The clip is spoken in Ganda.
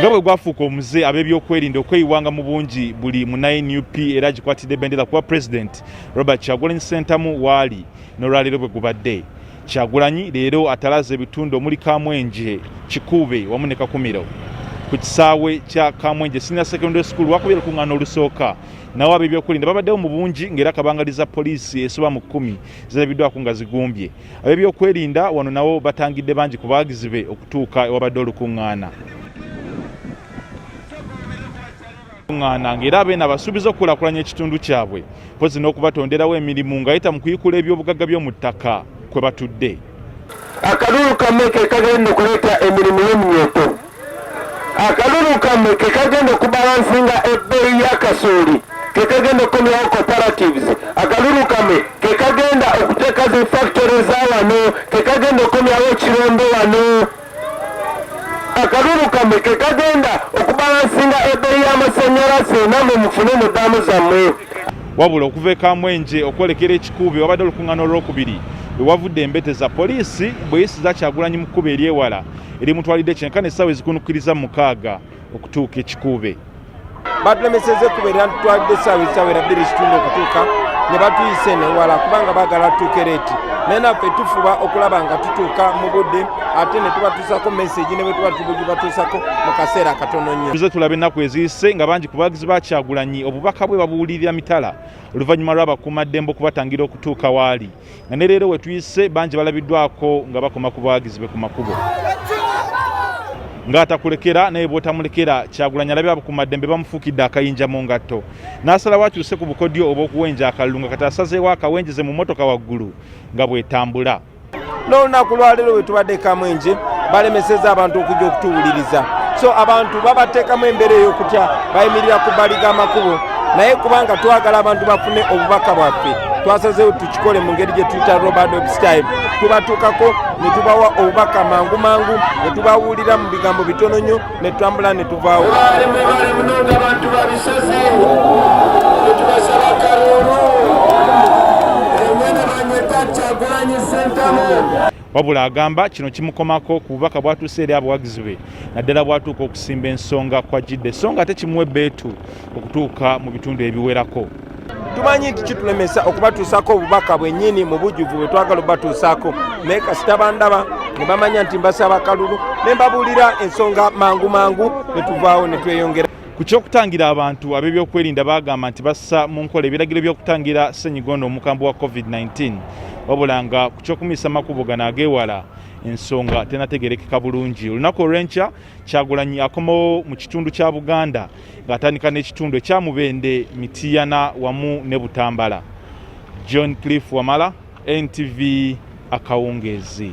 nga bwe gwafuuka omuze abebyokwerinda okweyiwanga mu bungi buli mu 9UP era gikwatidde bendera kuba Pulezidenti Robrt Kyagulanyi Ssentamu waali n'olwaleero bwe gubadde. Kyagulanyi leero atalaza ebitundu omuli Kamwenge, Kikuube wamu ne Kakumiro. Ku kisaawe kya Kamwenge Senior Secondary School wakubye olukuŋŋaana olusooka nawo abebyokwerinda babaddewo mu bungi ng'era akabangaliza poliisi esoba mu 10 zirabiddwako nga zigumbye. Abebyokwerinda wano nawo batangidde bangi ku baagizi be okutuuka ewabadde olukuŋŋaana. Ng'era abeena basuubiza okukulaakulanya ekitundu kyabwe mpozi n'okubatonderawo emirimu ng'ayita mu kuyikula ebyobugagga by'omu ttaka kwe batudde. Akalulu kammwe ke kagenda okuleeta emirimu y'emyoto. Akalulu kammwe ke kagenda okubalansinga ebbeeyi y'akasooli, ke kagenda okukomyawo cooperatives. Akalulu kammwe ke kagenda okuteeka zi factory za wano, ke kagenda okukomyawo kirombe wano. Akalulu kammwe ke kagenda okubalansinga ebbeeyi y'amasannyalaze namwe mufune mu ddaamu zammwe. Wabula okuva e Kamwenge okwolekera ekikuube wabadde olukuŋŋaana olwokubiri bwe wavudde embete za poliisi bweyisiza Kyagulanyi mu kkubo eryewala erimutwalidde kyenkana essaawa ezikunukkiriza mu 6 okutuuka ekikuube. Balemeseza ekkubo eryatutwalidde essaawa ezitawera 2 okutuuka ne batuyise newala kubanga baagala tutuuke leeti. Naye naffe tufuba okulaba nga tutuuka mu budde ate ne tubatuusako message ne bwe tuba tubatuusako mu kaseera katono nnyo. Tuze tulabe ennaku eziyise nga bangi ku baagizi ba Kyagulanyi obubaka bwe babuwulirira mitala oluvannyuma lw'abakuumaddembe okubatangira okutuuka waali. Nga ne leero we tuyise bangi balabiddwako nga bakoma ku baagizi be ku makubo. Ng'atakulekera naye bw'otamulekera Kyagulanyi alabye abakuumaddembe bamufuukidde akayinja mu ngatto. N'asalawo akyuse ku bukodyo obw'okuwenja akalulu nga kati asazeewo akawenjeze mu mmotoka waggulu nga bw'etambula. N'olunaku lwaleero bwe tubadde Kamwenge balemeseza abantu okujja okutuwuliriza. So abantu babateekamu embeera ey'okutya bayimirira ku bbali g'amakubo. Naye kubanga twagala abantu bafune obubaka bwaffe twasazeewo tukikole mu ngeri gye tuyita Robrt style. Tubatuukako ne tubawa obubaka mangu mangu ne tubawulira mu bigambo bitono nnyo ne tutambula ne tuvaawo. Abantu babisaze ne tubasaba kalulu Kyagulanyi Ssentamu. Wabula agamba kino kimukomako ku bubaka bwatuuse eri abawagizi be naddala bwatuuka okusimba ensonga Akwatidde so nga ate kimuwa ebbeetu okutuuka mu bitundu ebiwerako. Tumanyi nti kitulemesa okubatuusako obubaka bwennyini mu bujjuvu bwe twagala obubatuusaako naye kasita bandaba ne bamanya nti mbasaba kalulu ne mbabuulira ensonga mangu mangu ne tuvaawo ne tweyongera. Ku ky'okutangira abantu ab'ebyokwerinda bagamba nti bassa mu nkola ebiragiro by'okutangira ssenyiga ono omukambwe wa COVID-19 wabula nga ku ky'okumisa makubo gano ageewala ensonga tenategerekeka bulungi. Olunaku olw'enkya Kyagulanyi akomawo mu kitundu kya Buganda ng'atandika n'ekitundu ekya Mubende, Mitiyana wamu ne Butambala. John Cliff Wamala, NTV Akawungeezi.